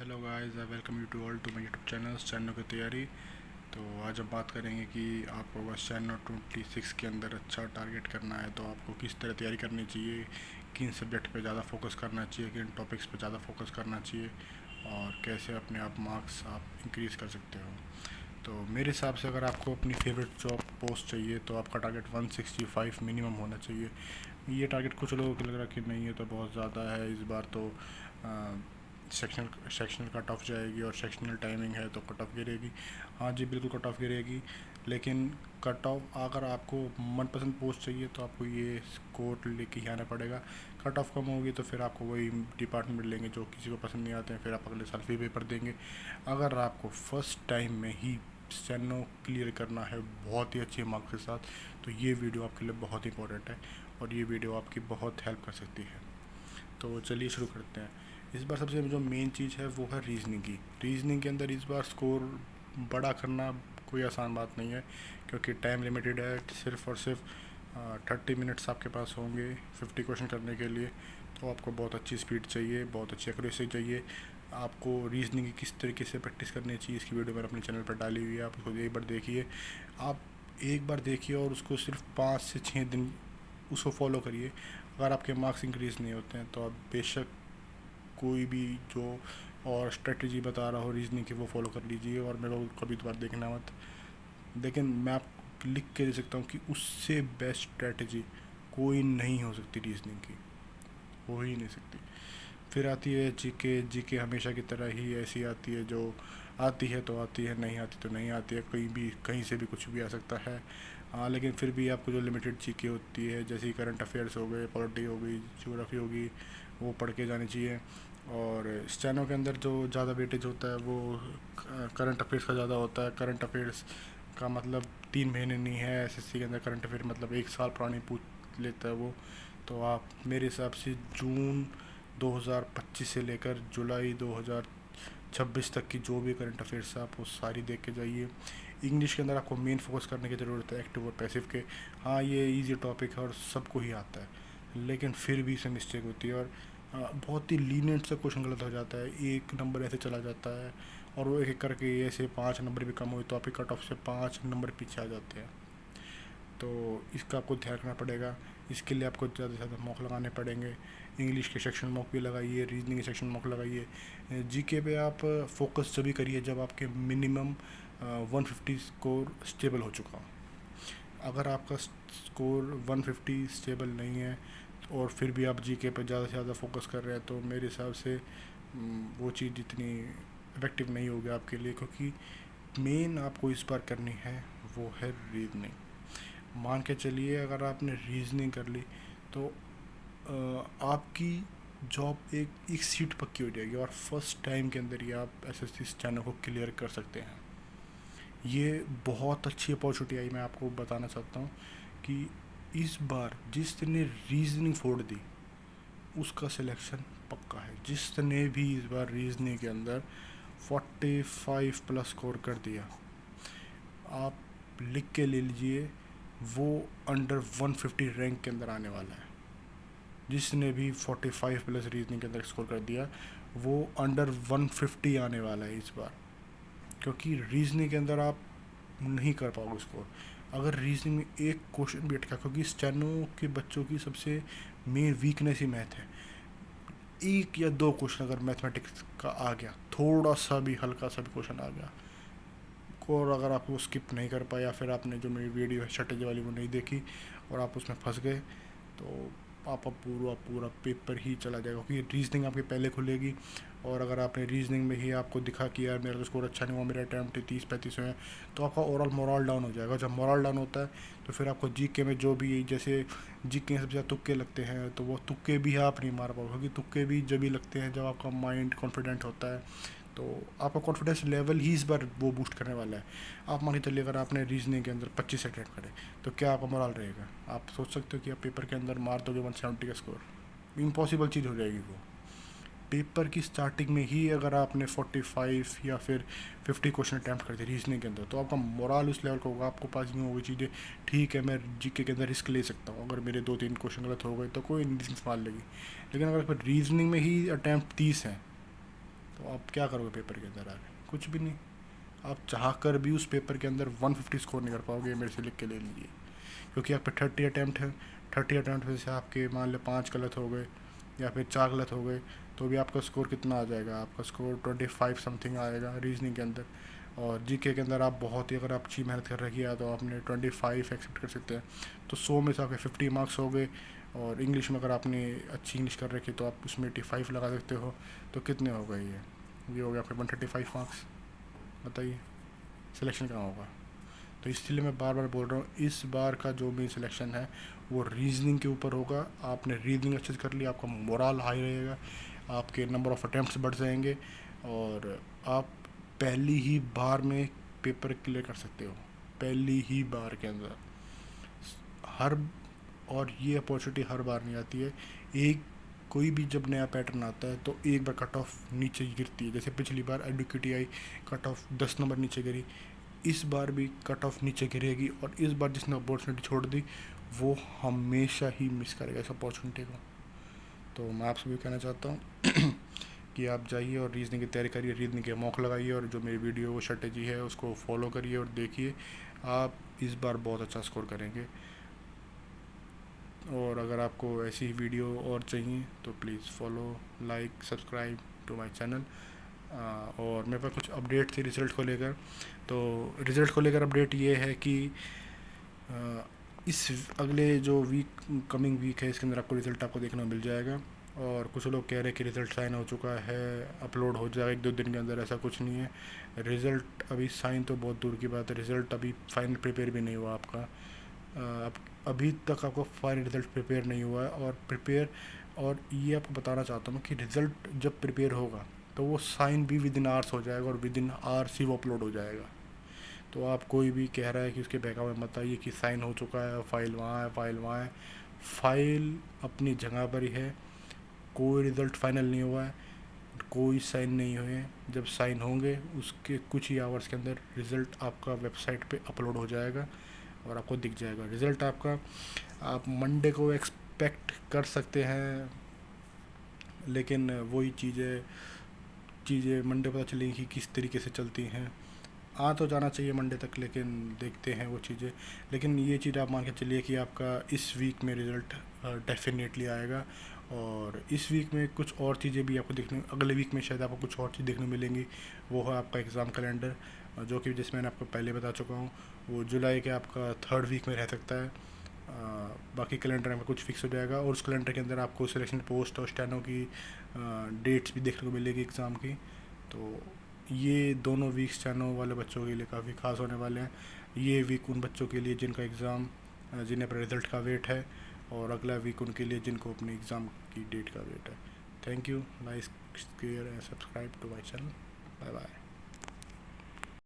Hello guys, welcome you to all to my YouTube channel steno की तैयारी। तो आज हम बात करेंगे कि आपको अगर स्टेनो 26 के अंदर अच्छा टारगेट करना है तो आपको किस तरह तैयारी करनी चाहिए, किन सब्जेक्ट पे ज़्यादा फोकस करना चाहिए, किन टॉपिक्स पे ज़्यादा फोकस करना चाहिए और कैसे अपने आप मार्क्स आप इंक्रीज़ कर सकते हो। तो मेरे हिसाब से अगर आपको अपनी फेवरेट जॉब पोस्ट चाहिए तो आपका टारगेट 165 मिनिमम होना चाहिए। ये टारगेट कुछ लोगों को लग रहा कि नहीं है तो बहुत ज़्यादा है इस बार, तो सेक्शनल कट ऑफ जाएगी और सेक्शनल टाइमिंग है तो कट ऑफ गिरेगी। हाँ जी, बिल्कुल कट ऑफ गिरेगी, लेकिन कट ऑफ अगर आपको मनपसंद पोस्ट चाहिए तो आपको ये स्कोर लेके ही आना पड़ेगा। कट ऑफ कम होगी तो फिर आपको वही डिपार्टमेंट मिलेंगे जो किसी को पसंद नहीं आते हैं, फिर आप अगले साल फिर पेपर देंगे। अगर आपको फर्स्ट टाइम में ही स्टेनो क्लियर करना है बहुत ही अच्छे मार्क्स के साथ, तो ये वीडियो आपके लिए बहुत इंपॉर्टेंट है और ये वीडियो आपकी बहुत हेल्प कर सकती है। तो चलिए शुरू करते हैं। इस बार सबसे जो मेन चीज़ है वो है रीजनिंग की। रीजनिंग के अंदर इस बार स्कोर बड़ा करना कोई आसान बात नहीं है, क्योंकि टाइम लिमिटेड है। सिर्फ और सिर्फ 30 मिनट्स आपके पास होंगे 50 क्वेश्चन करने के लिए। तो आपको बहुत अच्छी स्पीड चाहिए, बहुत अच्छी एक्यूरेसी चाहिए। आपको रीजनिंग की किस तरीके से प्रैक्टिस करनी चाहिए इसकी वीडियो मैंने अपने चैनल पर डाली हुई है, आप उसको एक बार देखिए। आप एक बार देखिए और उसको सिर्फ 5 से 6 दिन उसको फॉलो करिए। अगर आपके मार्क्स इंक्रीज़ नहीं होते हैं तो आप बेशक कोई भी जो और स्ट्रेटजी बता रहा हो रीजनिंग की वो फॉलो कर लीजिए और मेरे को कभी दोबारा देखना मत। लेकिन मैं आपको लिख के दे सकता हूँ कि उससे बेस्ट स्ट्रेटजी कोई नहीं हो सकती रीजनिंग की, हो ही नहीं सकती। फिर आती है जीके। जीके हमेशा की तरह ही ऐसी आती है, जो आती है तो आती है, नहीं आती तो नहीं आती है, कहीं भी कहीं से भी कुछ भी आ सकता है। हाँ, लेकिन फिर भी आपको जो लिमिटेड जीके होती है, जैसे करंट अफेयर्स हो गए, पॉलिटी हो गई, ज्योग्राफी होगी, वो पढ़ के जानी चाहिए। और स्टेनो के अंदर जो ज़्यादा वेटेज होता है वो करंट अफेयर्स का ज़्यादा होता है। करंट अफेयर्स का मतलब 3 महीने नहीं है, एसएससी के अंदर करंट अफेयर मतलब 1 साल पुरानी पूछ लेता है वो। तो आप मेरे हिसाब से जून 2025 से लेकर जुलाई 2026 तक की जो भी करंट अफेयर्स है आप वो सारी देख के जाइए। इंग्लिश के अंदर आपको मेन फोकस करने की ज़रूरत है, एक्टिव और पैसिव के। हाँ, ये इजी टॉपिक है और सबको ही आता है, लेकिन फिर भी इसमें मिस्टेक होती है और बहुत ही लीनियंट से क्वेश्चन गलत हो जाता है। 1 नंबर ऐसे चला जाता है और वो एक एक करके ऐसे 5 नंबर भी कम हुए तो आपके कट ऑफ से 5 नंबर पीछे आ जाते हैं। तो इसका आपको ध्यान रखना पड़ेगा। इसके लिए आपको ज़्यादा से ज़्यादा मॉक लगाने पड़ेंगे। इंग्लिश के सेक्शन मॉक भी लगाइए, रीजनिंग के सेक्शन मॉक लगाइए। जीके पे आप फोकस जब भी करिए जब आपके मिनिमम 150 स्कोर स्टेबल हो चुका हो। अगर आपका स्कोर 150 स्टेबल नहीं है और फिर भी आप जीके पे ज़्यादा से ज़्यादा फोकस कर रहे हैं तो मेरे हिसाब से वो चीज़ जितनी इफ़ेक्टिव नहीं होगी आपके लिए, क्योंकि मेन आपको इस बार करनी है वो है रीजनिंग। मान के चलिए अगर आपने रीजनिंग कर ली तो आपकी जॉब एक सीट पक्की हो जाएगी और फर्स्ट टाइम के अंदर ही आप एसएससी स्टेनो को क्लियर कर सकते हैं। ये बहुत अच्छी अपॉर्चुनिटी आई, मैं आपको बताना चाहता हूँ कि इस बार जिसने रीजनिंग फोड़ दी उसका सिलेक्शन पक्का है। जिसने भी इस बार रीजनिंग के अंदर 45 प्लस स्कोर कर दिया, आप लिख के ले लीजिए, वो अंडर 150 रैंक के अंदर आने वाला है। जिसने भी 45 प्लस रीजनिंग के अंदर स्कोर कर दिया वो अंडर 150 आने वाला है इस बार, क्योंकि रीजनिंग के अंदर आप नहीं कर पाओगे स्कोर। अगर रीजनिंग में एक क्वेश्चन भी अटका, क्योंकि स्टेनो के बच्चों की सबसे मेन वीकनेस ही मैथ है। 1 या 2 क्वेश्चन अगर मैथमेटिक्स का आ गया, थोड़ा सा भी हल्का सा भी क्वेश्चन आ गया और अगर आप वो स्किप नहीं कर पाए या फिर आपने जो मेरी वीडियो है स्ट्रेटेजी वाली वो नहीं देखी और आप उसमें फंस गए, तो आपका पूरा पूरा पेपर ही चला जाएगा। क्योंकि रीजनिंग आपकी पहले खुलेगी और अगर आपने रीजनिंग में ही आपको दिखा कि यार मेरा तो स्कोर अच्छा नहीं हुआ, मेरा अटैम्प्ट 30-35 हुए हैं, तो आपका ओवरऑल मोरल डाउन हो जाएगा। जब मोरल डाउन होता है तो फिर आपको जीके में जो भी, जैसे जीके में सबसे ज़्यादा तुक्के लगते हैं, तो वो तुक्के भी आप नहीं मार पाओगे, क्योंकि तुक्के भी जब भी लगते हैं जब आपका माइंड कॉन्फिडेंट होता है। तो आपका कॉन्फिडेंस लेवल ही इस बार वो बूस्ट करने वाला है। आप मान के चलिए अगर आपने रीजनिंग के अंदर 25 अटैम्प्ट करे तो क्या आपका मोरल रहेगा? आप सोच सकते हो कि आप पेपर के अंदर मार दोगे 170 का स्कोर? इम्पॉसिबल चीज़ हो जाएगी वो। पेपर की स्टार्टिंग में ही अगर आपने 45 या फिर 50 क्वेश्चन अटैम्प्ट कर दिए रीजनिंग के अंदर, तो आपका मोरल उस लेवल का होगा, आपको पास यूँ होगी चीज़ें, ठीक है मैं जीके के अंदर रिस्क ले सकता हूँ, अगर मेरे 2-3 क्वेश्चन गलत हो गए तो कोई नहीं संभाल लेगी। लेकिन अगर फिर रीजनिंग में ही अटैम्प्ट 30 हैं तो आप क्या करोगे पेपर के अंदर आगे? कुछ भी नहीं। आप चाह कर भी उस पेपर के अंदर 150 स्कोर नहीं कर पाओगे, मेरे से लिख के ले लीजिए। क्योंकि आप पे 30 अटैम्प्ट हैं, 30 अटैम्प्ट में से आपके मान लो 5 गलत हो गए या फिर 4 गलत हो गए, तो भी आपका स्कोर कितना आ जाएगा? आपका स्कोर 25 समथिंग आएगा रीजनिंग के अंदर। और जीके के अंदर आप बहुत ही, अगर आप अच्छी मेहनत कर रखी है तो आपने 25 एक्सेप्ट कर सकते हैं, तो 100 में से आपके 50 मार्क्स हो गए। और इंग्लिश में अगर आपने अच्छी इंग्लिश कर रखी तो आप उसमें 85 लगा सकते हो। तो कितने हो गए ये हो गया आपके 135 मार्क्स। बताइए सिलेक्शन कहाँ होगा? तो इसलिए मैं बार बार बोल रहा हूँ, इस बार का जो भी सिलेक्शन है वो रीजनिंग के ऊपर होगा। आपने रीजनिंग अच्छे से कर लिया, आपका मोरल हाई रहेगा, आपके नंबर ऑफ़ अटैम्प्ट्स बढ़ जाएंगे और आप पहली ही बार में पेपर क्लियर कर सकते हो, पहली ही बार के अंदर। हर और ये अपॉर्चुनिटी हर बार नहीं आती है। एक कोई भी जब नया पैटर्न आता है तो एक बार कट ऑफ नीचे गिरती है। जैसे पिछली बार एडुकेटी आई, कट ऑफ 10 नंबर नीचे गिरी, इस बार भी कट ऑफ नीचे गिरेगी। और इस बार जिसने अपॉर्चुनिटी छोड़ दी वो हमेशा ही मिस करेगा इस अपॉर्चुनिटी को। तो मैं आपसे भी कहना चाहता हूँ कि आप जाइए और रीजनिंग की तैयारी करिए, रीजनिंग के मॉक लगाइए और जो मेरी वीडियो वो स्ट्रेटेजी है उसको फॉलो करिए और देखिए, आप इस बार बहुत अच्छा स्कोर करेंगे। और अगर आपको ऐसी वीडियो और चाहिए तो please follow, like, subscribe to my channel. और मेरे पास कुछ अपडेट थी रिज़ल्ट को लेकर। तो रिज़ल्ट को लेकर अपडेट ये है कि इस अगले जो कमिंग वीक है इसके अंदर आपको रिज़ल्ट आपको देखने को मिल जाएगा। और कुछ लोग कह रहे हैं कि रिज़ल्ट साइन हो चुका है, अपलोड हो जाएगा 1-2 दिन के अंदर। ऐसा कुछ नहीं है। रिज़ल्ट अभी साइन तो बहुत दूर की बात है, रिज़ल्ट अभी फाइनल प्रिपेयर भी नहीं हुआ आपका। अब अभी तक आपको फाइनल रिज़ल्ट प्रिपेयर नहीं हुआ है। और ये आपको बताना चाहता हूँ कि रिज़ल्ट जब प्रिपेयर होगा तो वो साइन भी विद इन आवर्स हो जाएगा और विद इन आवर्स ही वो अपलोड हो जाएगा। तो आप कोई भी कह रहा है कि उसके बैकअप में मत आइए कि साइन हो चुका है, फाइल वहाँ है, फाइल वहाँ है। फाइल अपनी जगह पर ही है, कोई रिज़ल्ट फाइनल नहीं हुआ है, कोई साइन नहीं हुए हैं। जब साइन होंगे उसके कुछ ही आवर्स के अंदर रिज़ल्ट आपका वेबसाइट पे अपलोड हो जाएगा और आपको दिख जाएगा रिज़ल्ट आपका। आप मंडे को एक्सपेक्ट कर सकते हैं, लेकिन वही चीज़ें मंडे पता चलेगी कि किस तरीके से चलती हैं। आ तो जाना चाहिए मंडे तक, लेकिन देखते हैं वो चीज़ें। लेकिन ये चीज़ आप मान के चलिए कि आपका इस वीक में रिज़ल्ट डेफिनेटली आएगा। और इस वीक में कुछ और चीज़ें भी आपको देखने, अगले वीक में शायद आपको कुछ और चीज़ देखने मिलेंगी। वो है आपका एग्ज़ाम कैलेंडर, जो कि जिसमें मैंने आपको पहले बता चुका हूँ। वो जुलाई के आपका 3rd वीक में रह सकता है। बाकी कैलेंडर में कुछ फिक्स हो जाएगा और उस कैलेंडर के अंदर आपको सिलेक्शन पोस्ट और स्टेनो की डेट्स भी देखने को मिलेगी एग्ज़ाम की। तो ये दोनों वीक्स स्टेनो वाले बच्चों के लिए काफ़ी खास होने वाले हैं। ये वीक उन बच्चों के लिए जिनका एग्ज़ाम, जिन्हें अपने रिज़ल्ट का वेट है, और अगला वीक उनके लिए जिनको अपने एग्ज़ाम की डेट का वेट है। Thank you, like, share and subscribe to my channel. Bye bye.